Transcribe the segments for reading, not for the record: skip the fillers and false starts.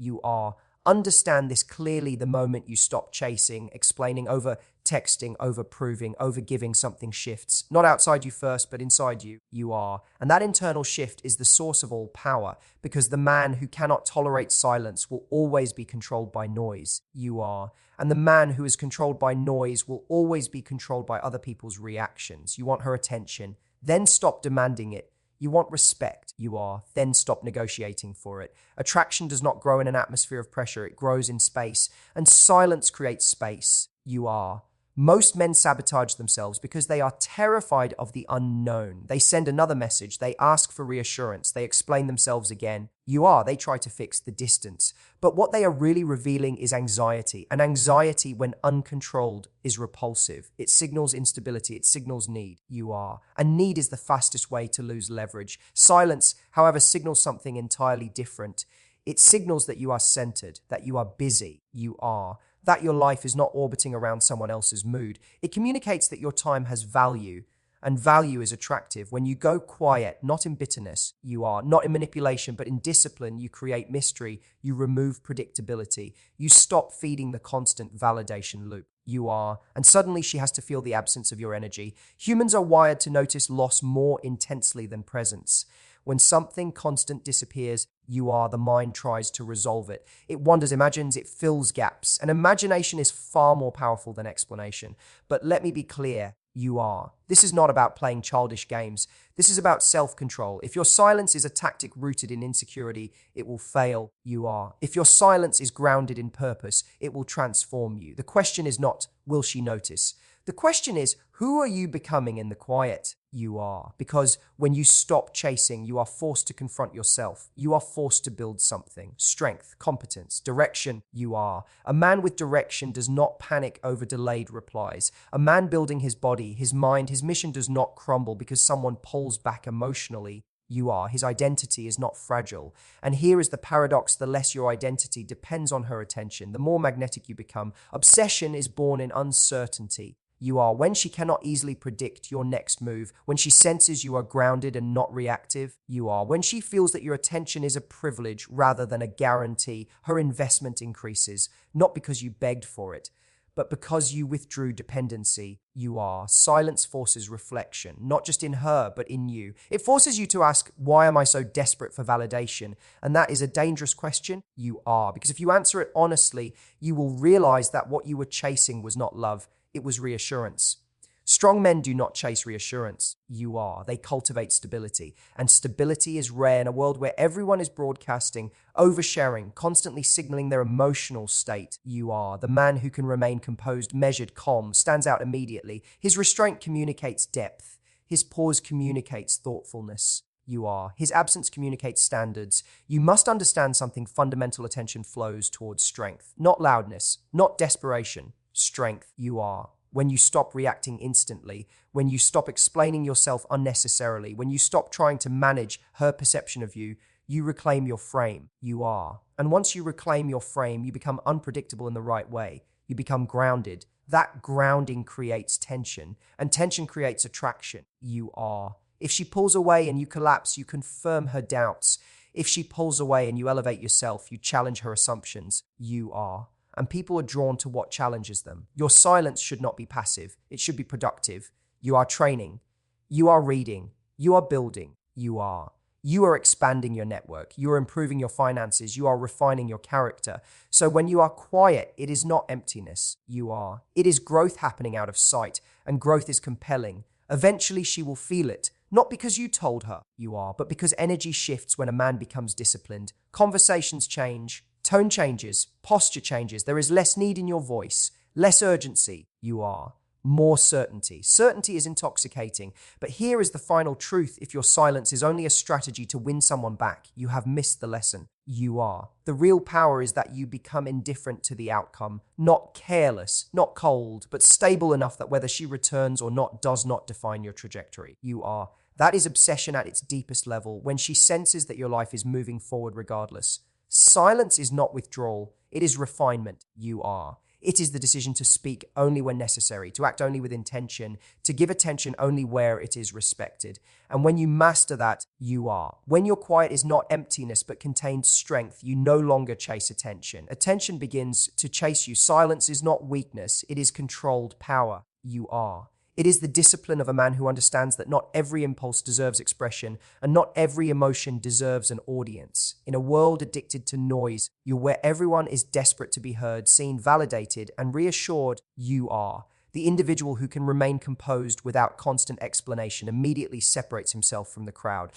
You are. Understand this clearly the moment you stop chasing, explaining, over texting, over proving, over giving. Something shifts. Not outside you first, but inside you. You are. And that internal shift is the source of all power, because the man who cannot tolerate silence will always be controlled by noise. You are. And the man who is controlled by noise will always be controlled by other people's reactions. You want her attention, then stop demanding it. You want respect. You are. Then stop negotiating for it. Attraction does not grow in an atmosphere of pressure. It grows in space. And silence creates space. You are. Most men sabotage themselves because they are terrified of the unknown. They send another message. They ask for reassurance. They explain themselves again. You are. They try to fix the distance. But what they are really revealing is anxiety. And anxiety, when uncontrolled, is repulsive. It signals instability. It signals need. You are. And need is the fastest way to lose leverage. Silence, however, signals something entirely different. It signals that you are centered, that you are busy. You are. That your life is not orbiting around someone else's mood. It communicates that your time has value, and value is attractive. When you go quiet, not in bitterness, you are. Not in manipulation, but in discipline, you create mystery. You remove predictability. You stop feeding the constant validation loop. You are. And suddenly she has to feel the absence of your energy. Humans are wired to notice loss more intensely than presence. When something constant disappears, you are. The mind tries to resolve it. It wonders, imagines, it fills gaps. And imagination is far more powerful than explanation. But let me be clear, you are. This is not about playing childish games. This is about self-control. If your silence is a tactic rooted in insecurity, it will fail. You are. If your silence is grounded in purpose, it will transform you. The question is not, will she notice? The question is, who are you becoming in the quiet? You are. Because when you stop chasing, you are forced to confront yourself. You are forced to build something. Strength, competence, direction. You are. A man with direction does not panic over delayed replies. A man building his body, his mind, his mission does not crumble because someone pulls back emotionally. You are. His identity is not fragile. And here is the paradox: the less your identity depends on her attention, the more magnetic you become. Obsession is born in uncertainty. You are. When she cannot easily predict your next move, when she senses you are grounded and not reactive, you are. When she feels that your attention is a privilege rather than a guarantee, her investment increases, not because you begged for it, but because you withdrew dependency. You are. Silence forces reflection, not just in her, but in you. It forces you to ask, why am I so desperate for validation? And that is a dangerous question. You are. Because if you answer it honestly, you will realize that what you were chasing was not love. It was reassurance. Strong men do not chase reassurance. You are. They cultivate stability. And stability is rare in a world where everyone is broadcasting, oversharing, constantly signaling their emotional state. You are. The man who can remain composed, measured, calm, stands out immediately. His restraint communicates depth. His pause communicates thoughtfulness. You are. His absence communicates standards. You must understand something fundamental. Attention flows towards strength, not loudness, not desperation. Strength. You are. When you stop reacting instantly, when you stop explaining yourself unnecessarily, when you stop trying to manage her perception of you, you reclaim your frame. You are. And once you reclaim your frame, you become unpredictable in the right way. You become grounded. That grounding creates tension, and tension creates attraction. You are. If she pulls away and you collapse, you confirm her doubts. If she pulls away and you elevate yourself, you challenge her assumptions. You are. And people are drawn to what challenges them. Your silence should not be passive. It should be productive. You are training. You are reading. You are building. You are. You are expanding your network. You are improving your finances. You are refining your character. So when you are quiet, it is not emptiness. You are. It is growth happening out of sight, and growth is compelling. Eventually she will feel it, not because you told her you are, but because energy shifts when a man becomes disciplined. Conversations change. Tone changes, posture changes. There is less need in your voice, less urgency. You are. More certainty. Certainty is intoxicating. But here is the final truth. If your silence is only a strategy to win someone back, you have missed the lesson. You are. The real power is that you become indifferent to the outcome, not careless, not cold, but stable enough that whether she returns or not does not define your trajectory. You are. That is obsession at its deepest level, when she senses that your life is moving forward regardless. Silence is not withdrawal, it is refinement. You are. It is the decision to speak only when necessary, to act only with intention, to give attention only where it is respected. And when you master that, you are. When your quiet is not emptiness but contains strength, you no longer chase attention. Attention begins to chase you. Silence is not weakness, it is controlled power. You are. It is the discipline of a man who understands that not every impulse deserves expression and not every emotion deserves an audience. In a world addicted to noise, where everyone is desperate to be heard, seen, validated, and reassured, you are. The individual who can remain composed without constant explanation immediately separates himself from the crowd.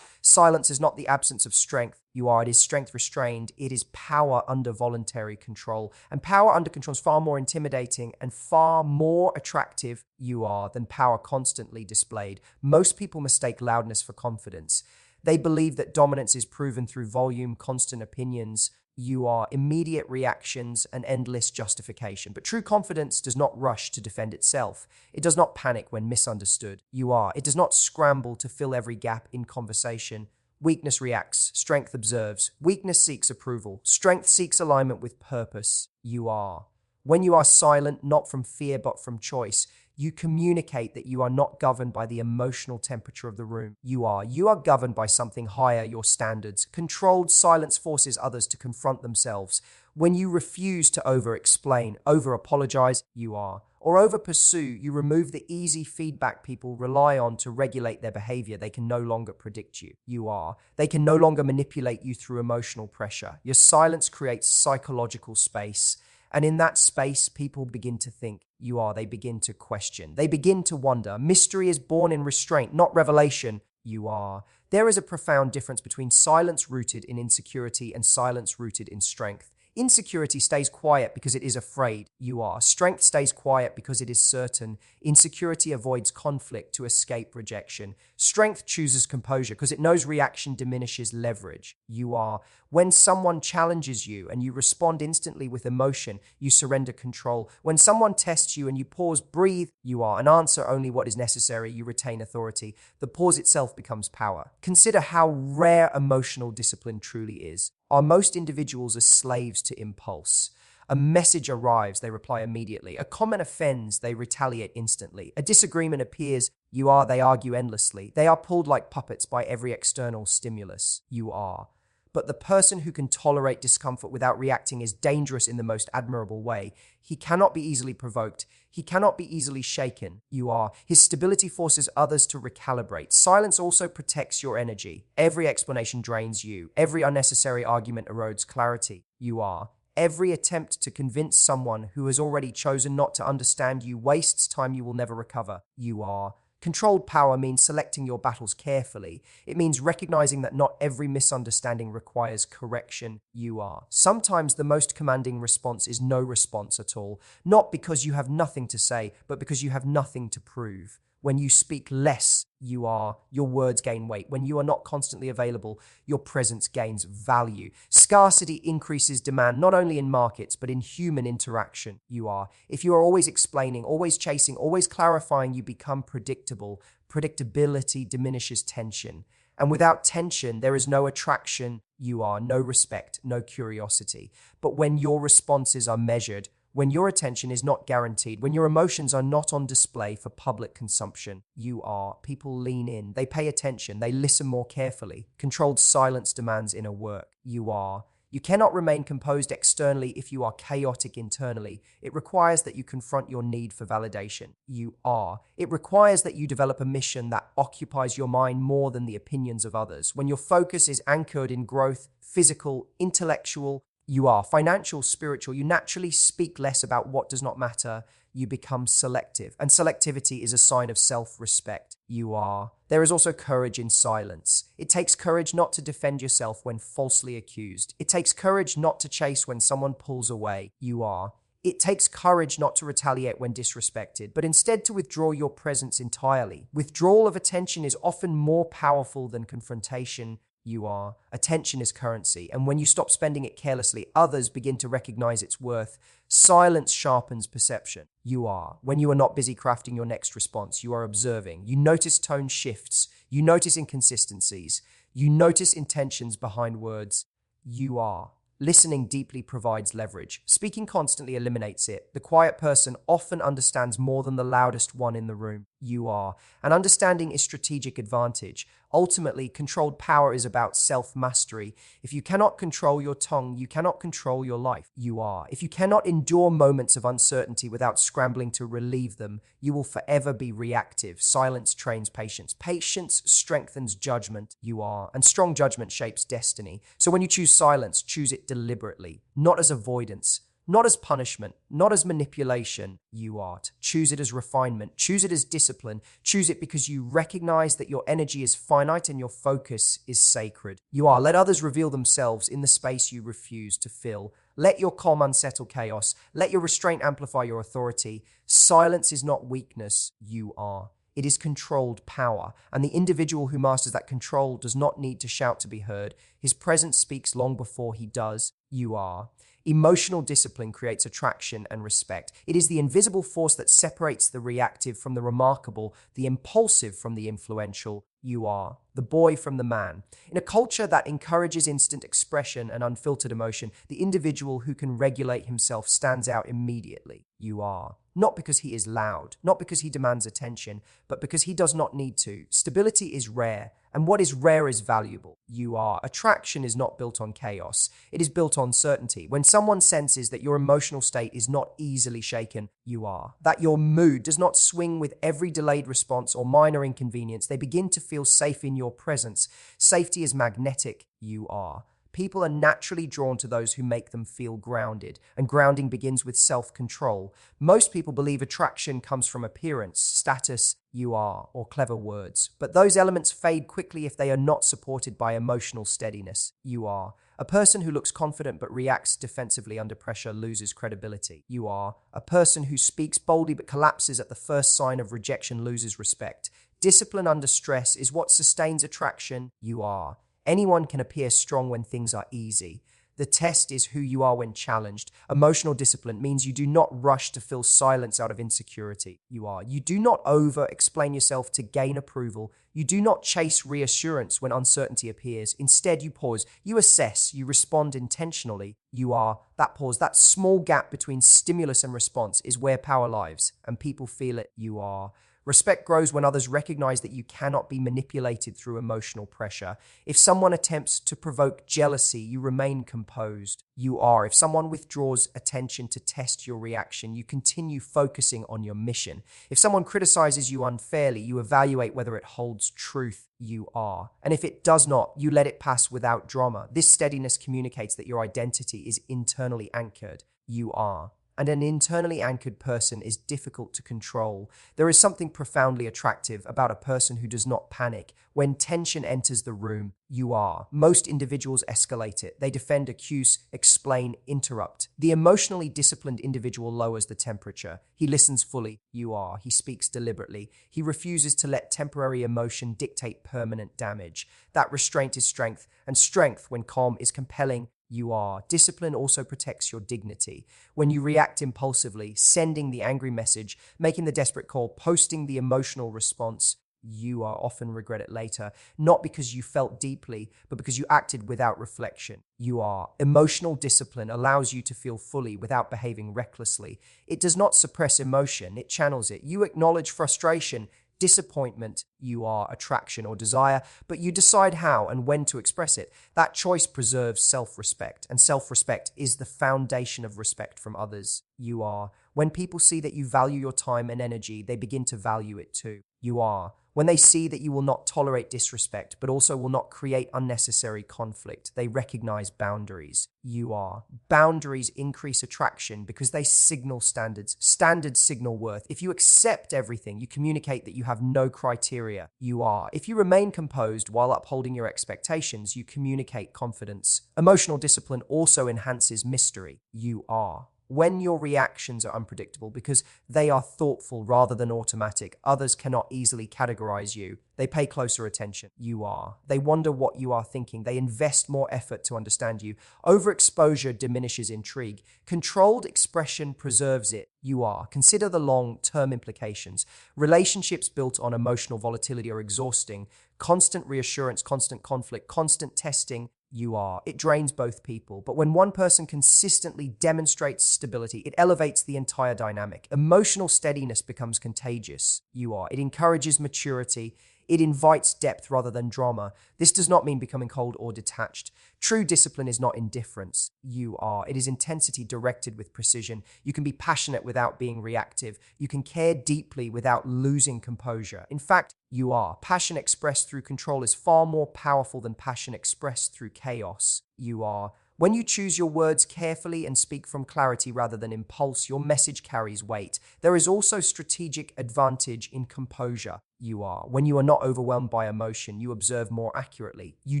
Silence is not the absence of strength. You are. It is strength restrained. It is power under voluntary control. And power under control is far more intimidating and far more attractive, you are, than power constantly displayed. Most people mistake loudness for confidence. They believe that dominance is proven through volume, constant opinions, you are, immediate reactions, and endless justification. But true confidence does not rush to defend itself. It does not panic when misunderstood. You are. It does not scramble to fill every gap in conversation. Weakness reacts. Strength observes. Weakness seeks approval. Strength seeks alignment with purpose. You are. When you are silent, not from fear but from choice, you communicate that you are not governed by the emotional temperature of the room. You are. You are governed by something higher, your standards. Controlled silence forces others to confront themselves. When you refuse to over-explain, over-apologize, you are. Or over-pursue, you remove the easy feedback people rely on to regulate their behavior. They can no longer predict you. You are. They can no longer manipulate you through emotional pressure. Your silence creates psychological space. And in that space, people begin to think, you are. They begin to question. They begin to wonder. Mystery is born in restraint, not revelation. You are. There is a profound difference between silence rooted in insecurity and silence rooted in strength. Insecurity stays quiet because it is afraid. You are. Strength stays quiet because it is certain. Insecurity avoids conflict to escape rejection. Strength chooses composure because it knows reaction diminishes leverage. You are. When someone challenges you and you respond instantly with emotion, you surrender control. When someone tests you and you pause, breathe, you are. And answer only what is necessary, you retain authority. The pause itself becomes power. Consider how rare emotional discipline truly is. Are most individuals as slaves to impulse? A message arrives, they reply immediately. A comment offends, they retaliate instantly. A disagreement appears, you are, they argue endlessly. They are pulled like puppets by every external stimulus. You are. But the person who can tolerate discomfort without reacting is dangerous in the most admirable way. He cannot be easily provoked. He cannot be easily shaken. You are. His stability forces others to recalibrate. Silence also protects your energy. Every explanation drains you. Every unnecessary argument erodes clarity. You are. Every attempt to convince someone who has already chosen not to understand you wastes time you will never recover. You are. Controlled power means selecting your battles carefully. It means recognizing that not every misunderstanding requires correction. You are. Sometimes the most commanding response is no response at all, not because you have nothing to say, but because you have nothing to prove. When you speak less, you are, your words gain weight. When you are not constantly available, your presence gains value. Scarcity increases demand, not only in markets, but in human interaction. You are. If you are always explaining, always chasing, always clarifying, you become predictable. Predictability diminishes tension. And without tension, there is no attraction. You are. No respect, no curiosity. But when your responses are measured, when your attention is not guaranteed, when your emotions are not on display for public consumption, you are. People lean in, they pay attention, they listen more carefully. Controlled silence demands inner work. You are. You cannot remain composed externally if you are chaotic internally. It requires that you confront your need for validation. You are. It requires that you develop a mission that occupies your mind more than the opinions of others. When your focus is anchored in growth, physical, intellectual, you are. Financial, spiritual, you naturally speak less about what does not matter. You become selective. And selectivity is a sign of self-respect. You are. There is also courage in silence. It takes courage not to defend yourself when falsely accused. It takes courage not to chase when someone pulls away. You are. It takes courage not to retaliate when disrespected, but instead to withdraw your presence entirely. Withdrawal of attention is often more powerful than confrontation. You are. Attention is currency, and when you stop spending it carelessly, others begin to recognize its worth. Silence sharpens perception. You are. When you are not busy crafting your next response, you are observing. You notice tone shifts. You notice inconsistencies. You notice intentions behind words. You are. Listening deeply provides leverage. Speaking constantly eliminates it. The quiet person often understands more than the loudest one in the room. You are. And understanding is strategic advantage. Ultimately, controlled power is about self-mastery. If you cannot control your tongue, you cannot control your life. You are. If you cannot endure moments of uncertainty without scrambling to relieve them, you will forever be reactive. Silence trains patience. Patience strengthens judgment. You are. And strong judgment shapes destiny. So when you choose silence, choose it deliberately, not as avoidance, not as punishment, not as manipulation. You are. Choose it as refinement. Choose it as discipline. Choose it because you recognize that your energy is finite and your focus is sacred. You are. Let others reveal themselves in the space you refuse to fill. Let your calm unsettle chaos. Let your restraint amplify your authority. Silence is not weakness. You are. It is controlled power, and the individual who masters that control does not need to shout to be heard. His presence speaks long before he does. You are. Emotional discipline creates attraction and respect. It is the invisible force that separates the reactive from the remarkable, the impulsive from the influential. You are. The boy from the man. In a culture that encourages instant expression and unfiltered emotion, the individual who can regulate himself stands out immediately. You are. Not because he is loud, not because he demands attention, but because he does not need to. Stability is rare, and what is rare is valuable. You are. Attraction is not built on chaos. It is built on certainty. When someone senses that your emotional state is not easily shaken, you are. That your mood does not swing with every delayed response or minor inconvenience, they begin to feel safe in your presence. Safety is magnetic. You are. People are naturally drawn to those who make them feel grounded, and grounding begins with self-control. Most people believe attraction comes from appearance, status, you are, or clever words. But those elements fade quickly if they are not supported by emotional steadiness. You are. A person who looks confident but reacts defensively under pressure loses credibility. You are. A person who speaks boldly but collapses at the first sign of rejection loses respect. Discipline under stress is what sustains attraction. You are. Anyone can appear strong when things are easy. The test is who you are when challenged. Emotional discipline means you do not rush to fill silence out of insecurity. You are. You do not over-explain yourself to gain approval. You do not chase reassurance when uncertainty appears. Instead, you pause. You assess. You respond intentionally. You are. That pause, that small gap between stimulus and response is where power lives, and people feel it. You are. Respect grows when others recognize that you cannot be manipulated through emotional pressure. If someone attempts to provoke jealousy, you remain composed. You are. If someone withdraws attention to test your reaction, you continue focusing on your mission. If someone criticizes you unfairly, you evaluate whether it holds truth. You are. And if it does not, you let it pass without drama. This steadiness communicates that your identity is internally anchored. You are. And an internally anchored person is difficult to control. There is something profoundly attractive about a person who does not panic. When tension enters the room, you are. Most individuals escalate it. They defend, accuse, explain, interrupt. The emotionally disciplined individual lowers the temperature. He listens fully. You are. He speaks deliberately. He refuses to let temporary emotion dictate permanent damage. That restraint is strength, and strength, when calm, is compelling. You are. Discipline also protects your dignity. When you react impulsively, sending the angry message, making the desperate call, posting the emotional response, you are often regret it later, not because you felt deeply, but because you acted without reflection. You are. Emotional discipline allows you to feel fully without behaving recklessly. It does not suppress emotion, it channels it. You acknowledge frustration, disappointment, you are, attraction or desire, but you decide how and when to express it. That choice preserves self-respect, and self-respect is the foundation of respect from others. You are. When people see that you value your time and energy, they begin to value it too. You are. When they see that you will not tolerate disrespect, but also will not create unnecessary conflict, they recognize boundaries. You are. Boundaries increase attraction because they signal standards. Standards signal worth. If you accept everything, you communicate that you have no criteria. You are. If you remain composed while upholding your expectations, you communicate confidence. Emotional discipline also enhances mystery. You are. When your reactions are unpredictable because they are thoughtful rather than automatic, others cannot easily categorize you. They pay closer attention. You are. They wonder what you are thinking. They invest more effort to understand you. Overexposure diminishes intrigue. Controlled expression preserves it. You are. Consider the long-term implications. Relationships built on emotional volatility are exhausting. Constant reassurance, constant conflict, constant testing. You are. It drains both people. But when one person consistently demonstrates stability, it elevates the entire dynamic. Emotional steadiness becomes contagious. You are. It encourages maturity. It invites depth rather than drama. This does not mean becoming cold or detached. True discipline is not indifference. You are. It is intensity directed with precision. You can be passionate without being reactive. You can care deeply without losing composure. In fact, you are. Passion expressed through control is far more powerful than passion expressed through chaos. You are. When you choose your words carefully and speak from clarity rather than impulse, your message carries weight. There is also strategic advantage in composure. You are. When you are not overwhelmed by emotion, you observe more accurately. You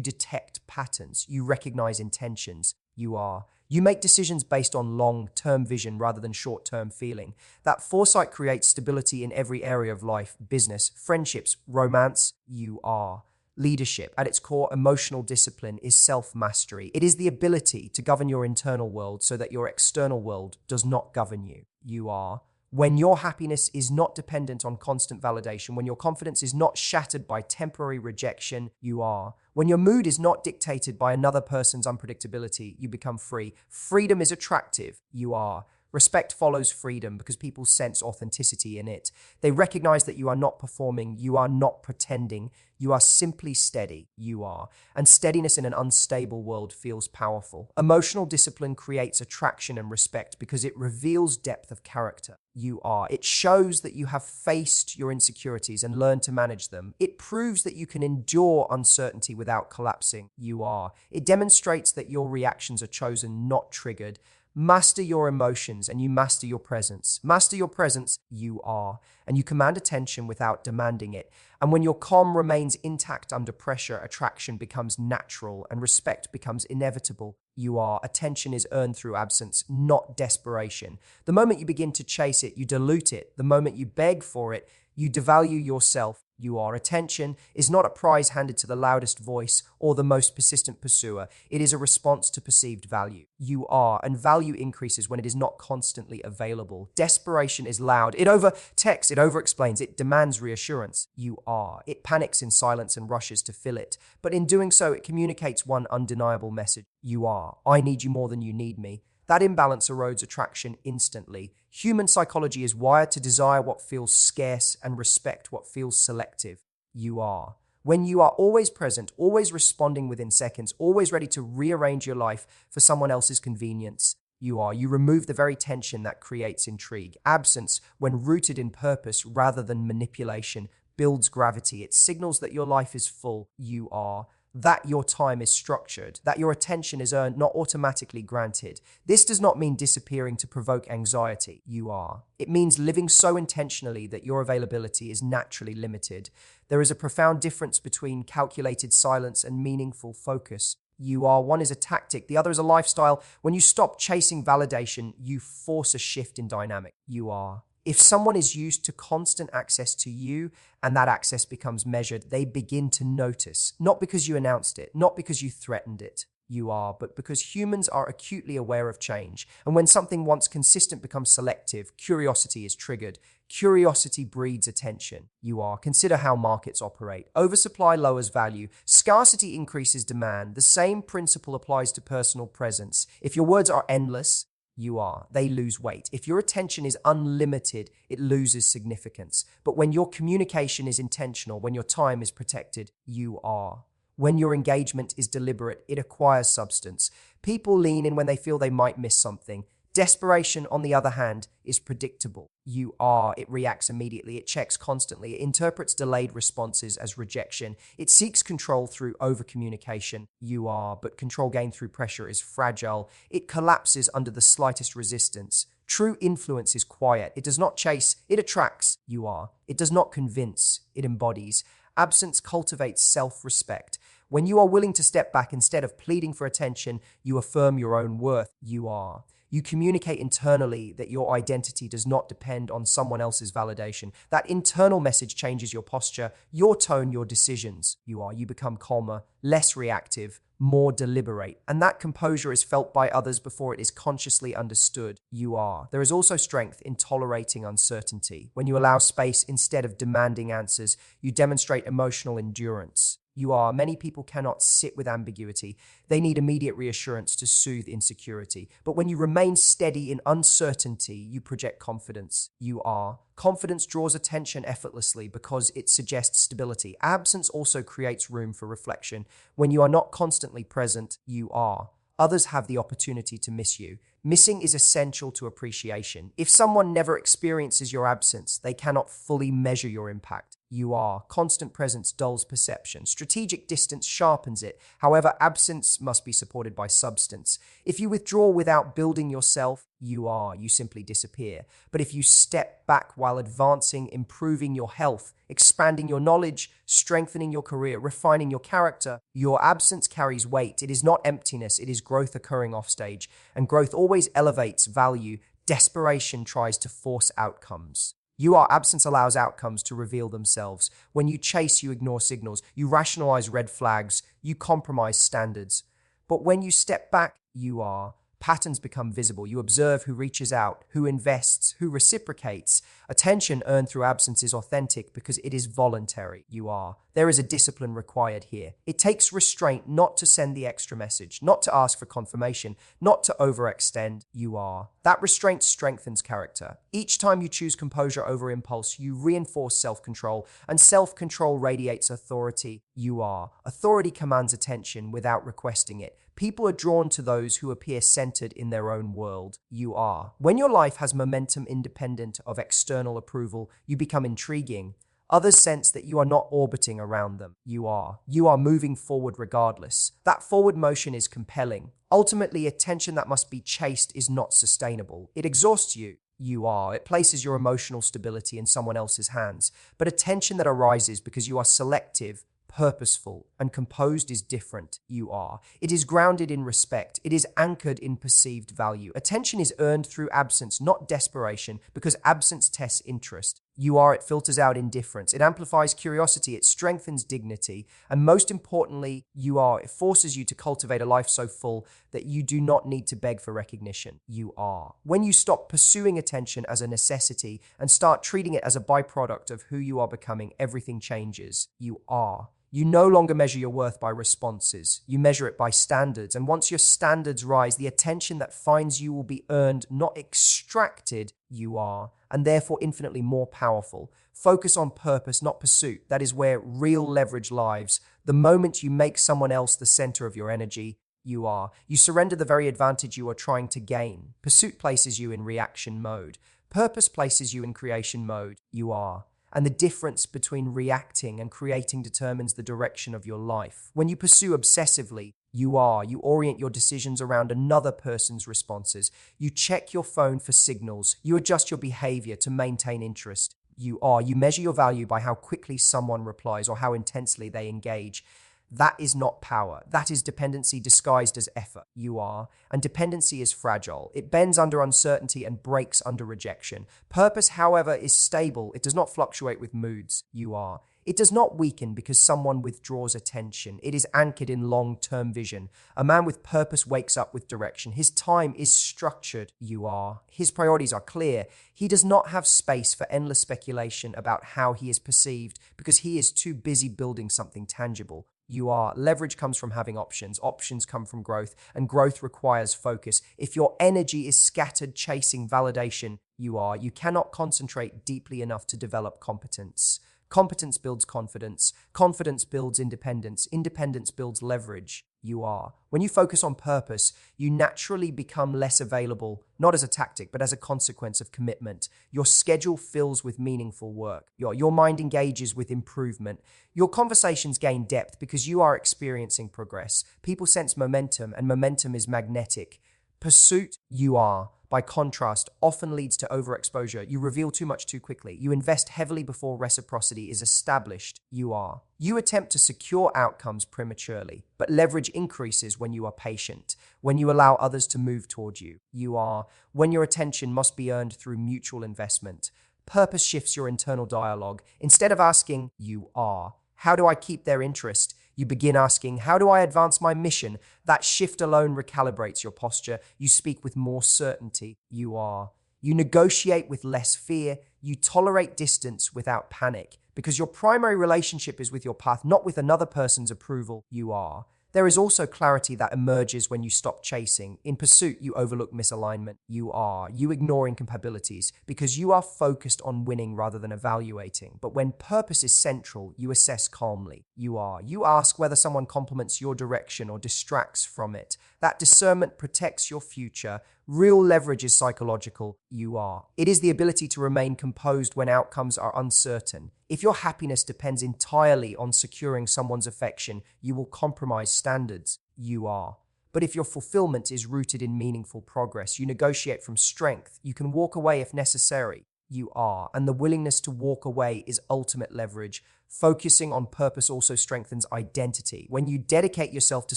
detect patterns. You recognize intentions. You are. You make decisions based on long-term vision rather than short-term feeling. That foresight creates stability in every area of life: business, friendships, romance. You are. Leadership, at its core, emotional discipline, is self-mastery. It is the ability to govern your internal world so that your external world does not govern you. You are. When your happiness is not dependent on constant validation, when your confidence is not shattered by temporary rejection, you are. When your mood is not dictated by another person's unpredictability, you become free. Freedom is attractive. You are. Respect follows freedom because people sense authenticity in it. They recognize that you are not performing, you are not pretending, you are simply steady. You are. And steadiness in an unstable world feels powerful. Emotional discipline creates attraction and respect because it reveals depth of character. You are. It shows that you have faced your insecurities and learned to manage them. It proves that you can endure uncertainty without collapsing. You are. It demonstrates that your reactions are chosen, not triggered. Master your emotions and you master your presence. Master your presence, you are. And you command attention without demanding it. And when your calm remains intact under pressure, attraction becomes natural and respect becomes inevitable. You are. Attention is earned through absence, not desperation. The moment you begin to chase it, you dilute it. The moment you beg for it, you devalue yourself. You are. Attention is not a prize handed to the loudest voice or the most persistent pursuer. It is a response to perceived value. You are. And value increases when it is not constantly available. Desperation is loud. It overtexts, it overexplains, it demands reassurance. You are. It panics in silence and rushes to fill it. But in doing so, it communicates one undeniable message. You are. I need you more than you need me. That imbalance erodes attraction instantly. Human psychology is wired to desire what feels scarce and respect what feels selective. You are. When you are always present, always responding within seconds, always ready to rearrange your life for someone else's convenience, you are. You remove the very tension that creates intrigue. Absence, when rooted in purpose rather than manipulation, builds gravity. It signals that your life is full. You are. That your time is structured, that your attention is earned, not automatically granted. This does not mean disappearing to provoke anxiety. You are. It means living so intentionally that your availability is naturally limited. There is a profound difference between calculated silence and meaningful focus. You are. One is a tactic, the other is a lifestyle. When you stop chasing validation, you force a shift in dynamic. You are. If someone is used to constant access to you and that access becomes measured, they begin to notice, not because you announced it, not because you threatened it. You are, but because humans are acutely aware of change. And when something once consistent becomes selective, curiosity is triggered. Curiosity breeds attention. You are. Consider how markets operate. Oversupply lowers value. Scarcity increases demand. The same principle applies to personal presence. If your words are endless, you are. They lose weight. If your attention is unlimited, it loses significance. But when your communication is intentional, when your time is protected, you are. When your engagement is deliberate, it acquires substance. People lean in when they feel they might miss something. Desperation, on the other hand, is predictable. You are. It reacts immediately. It checks constantly. It interprets delayed responses as rejection. It seeks control through overcommunication. You are. But control gained through pressure is fragile. It collapses under the slightest resistance. True influence is quiet. It does not chase. It attracts. You are. It does not convince. It embodies. Absence cultivates self-respect. When you are willing to step back instead of pleading for attention, you affirm your own worth. You are. You communicate internally that your identity does not depend on someone else's validation. That internal message changes your posture, your tone, your decisions. You are. You become calmer, less reactive, more deliberate. And that composure is felt by others before it is consciously understood. You are. There is also strength in tolerating uncertainty. When you allow space instead of demanding answers, you demonstrate emotional endurance. You are. Many people cannot sit with ambiguity. They need immediate reassurance to soothe insecurity. But when you remain steady in uncertainty, you project confidence. You are. Confidence draws attention effortlessly because it suggests stability. Absence also creates room for reflection. When you are not constantly present, you are. Others have the opportunity to miss you. Missing is essential to appreciation. If someone never experiences your absence, they cannot fully measure your impact. You are. Constant presence dulls perception. Strategic distance sharpens it. However, absence must be supported by substance. If you withdraw without building yourself, you are. You simply disappear. But if you step back while advancing, improving your health, expanding your knowledge, strengthening your career, refining your character, your absence carries weight. It is not emptiness, it is growth occurring offstage. And growth always elevates value. Desperation tries to force outcomes. You are. Absence allows outcomes to reveal themselves. When you chase, you ignore signals. You rationalize red flags. You compromise standards. But when you step back, you are. Patterns become visible. You observe who reaches out, who invests, who reciprocates. Attention earned through absence is authentic because it is voluntary. You are. There is a discipline required here. It takes restraint not to send the extra message, not to ask for confirmation, not to overextend. You are. That restraint strengthens character. Each time you choose composure over impulse, you reinforce self-control, and self-control radiates authority. You are. Authority commands attention without requesting it. People are drawn to those who appear centered in their own world. You are. When your life has momentum independent of external approval, you become intriguing. Others sense that you are not orbiting around them. You are. You are moving forward regardless. That forward motion is compelling. Ultimately, attention that must be chased is not sustainable. It exhausts you. You are. It places your emotional stability in someone else's hands. But attention that arises because you are selective, purposeful, and composed is different. You are. It is grounded in respect. It is anchored in perceived value. Attention is earned through absence, not desperation, because absence tests interest. You are. It filters out indifference. It amplifies curiosity. It strengthens dignity. And most importantly, you are. It forces you to cultivate a life so full that you do not need to beg for recognition. You are. When you stop pursuing attention as a necessity and start treating it as a byproduct of who you are becoming, everything changes. You are. You no longer measure your worth by responses. You measure it by standards. And once your standards rise, the attention that finds you will be earned, not extracted. You are. And therefore infinitely more powerful. Focus on purpose, not pursuit. That is where real leverage lies. The moment you make someone else the center of your energy, you are. You surrender the very advantage you are trying to gain. Pursuit places you in reaction mode. Purpose places you in creation mode. You are. And the difference between reacting and creating determines the direction of your life. When you pursue obsessively, you are. You orient your decisions around another person's responses. You check your phone for signals. You adjust your behavior to maintain interest. You are. You measure your value by how quickly someone replies or how intensely they engage. That is not power. That is dependency disguised as effort. You are. And dependency is fragile. It bends under uncertainty and breaks under rejection. Purpose, however, is stable. It does not fluctuate with moods. You are. It does not weaken because someone withdraws attention. It is anchored in long-term vision. A man with purpose wakes up with direction. His time is structured. You are. His priorities are clear. He does not have space for endless speculation about how he is perceived because he is too busy building something tangible. You are. Leverage comes from having options. Options come from growth, and growth requires focus. If your energy is scattered chasing validation, you are. You cannot concentrate deeply enough to develop competence. Competence builds confidence. Confidence builds independence. Independence builds leverage. You are. When you focus on purpose, you naturally become less available, not as a tactic, but as a consequence of commitment. Your schedule fills with meaningful work. Your mind engages with improvement. Your conversations gain depth because you are experiencing progress. People sense momentum, and momentum is magnetic. Pursuit, you are, by contrast, often leads to overexposure. You reveal too much too quickly. You invest heavily before reciprocity is established. You are. You attempt to secure outcomes prematurely, but leverage increases when you are patient, when you allow others to move toward you. You are. When your attention must be earned through mutual investment. Purpose shifts your internal dialogue. Instead of asking, you are, how do I keep their interest? You begin asking, how do I advance my mission? That shift alone recalibrates your posture. You speak with more certainty. You are. You negotiate with less fear. You tolerate distance without panic because your primary relationship is with your path, not with another person's approval. You are. There is also clarity that emerges when you stop chasing. In pursuit, you overlook misalignment. You are. You ignore incompatibilities because you are focused on winning rather than evaluating. But when purpose is central, you assess calmly. You are. You ask whether someone complements your direction or distracts from it. That discernment protects your future. Real leverage is psychological. You are. It is the ability to remain composed when outcomes are uncertain. If your happiness depends entirely on securing someone's affection, you will compromise standards. You are. But if your fulfillment is rooted in meaningful progress, you negotiate from strength. You can walk away if necessary. You are. And the willingness to walk away is ultimate leverage. Focusing on purpose also strengthens identity. When you dedicate yourself to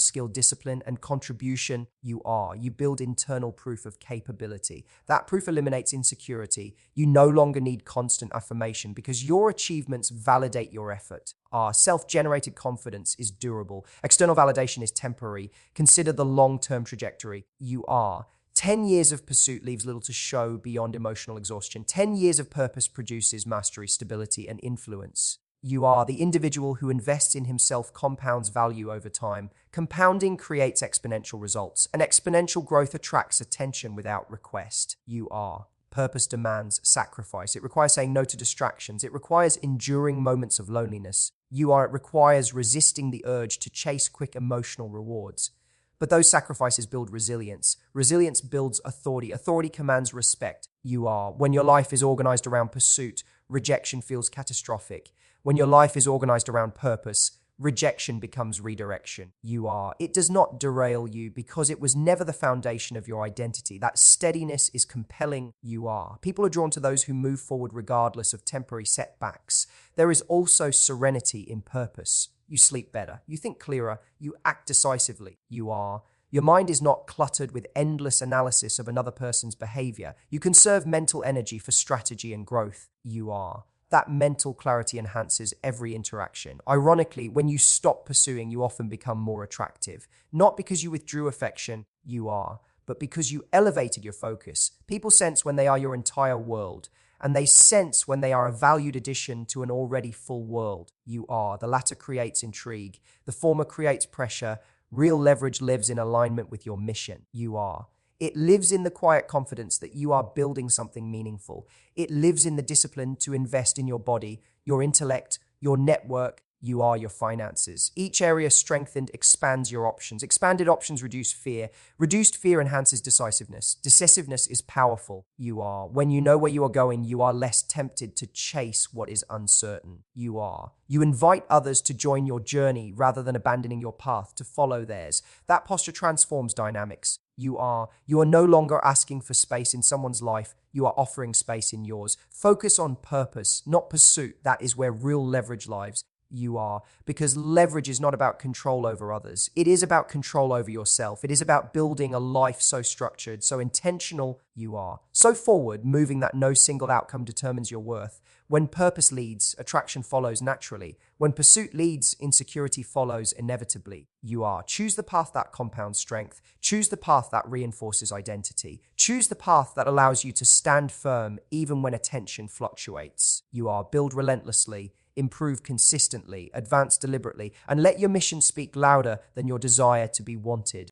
skill, discipline, and contribution, you are. You build internal proof of capability. That proof eliminates insecurity. You no longer need constant affirmation because your achievements validate your effort. Self-generated confidence is durable. External validation is temporary. Consider the long-term trajectory. You are. 10 years of pursuit leaves little to show beyond emotional exhaustion. 10 years of purpose produces mastery, stability, and influence. You are. The individual who invests in himself compounds value over time. Compounding creates exponential results, and exponential growth attracts attention without request. You are. Purpose demands sacrifice. It requires saying no to distractions. It requires enduring moments of loneliness. You are. It requires resisting the urge to chase quick emotional rewards. But those sacrifices build resilience. Resilience builds authority. Authority commands respect. You are. When your life is organized around pursuit, rejection feels catastrophic. When your life is organized around purpose, rejection becomes redirection. You are. It does not derail you because it was never the foundation of your identity. That steadiness is compelling. You are. People are drawn to those who move forward regardless of temporary setbacks. There is also serenity in purpose. You sleep better. You think clearer. You act decisively. You are. Your mind is not cluttered with endless analysis of another person's behavior. You conserve mental energy for strategy and growth. You are. That mental clarity enhances every interaction. Ironically, when you stop pursuing, you often become more attractive. Not because you withdrew affection, you are, but because you elevated your focus. People sense when they are your entire world, and they sense when they are a valued addition to an already full world. You are. The latter creates intrigue. The former creates pressure. Real leverage lives in alignment with your mission. You are. It lives in the quiet confidence that you are building something meaningful. It lives in the discipline to invest in your body, your intellect, your network. You are your finances. Each area strengthened expands your options. Expanded options reduce fear. Reduced fear enhances decisiveness. Decisiveness is powerful. You are. When you know where you are going, you are less tempted to chase what is uncertain. You are. You invite others to join your journey rather than abandoning your path to follow theirs. That posture transforms dynamics. You are. You are no longer asking for space in someone's life. You are offering space in yours. Focus on purpose, not pursuit. That is where real leverage lies. You are, because leverage is not about control over others. It is about control over yourself. It is about building a life so structured, so intentional. You are. So forward, moving that no single outcome determines your worth. When purpose leads, attraction follows naturally. When pursuit leads, insecurity follows inevitably. You are. Choose the path that compounds strength. Choose the path that reinforces identity. Choose the path that allows you to stand firm even when attention fluctuates. You are. Build relentlessly. Improve consistently, advance deliberately, and let your mission speak louder than your desire to be wanted.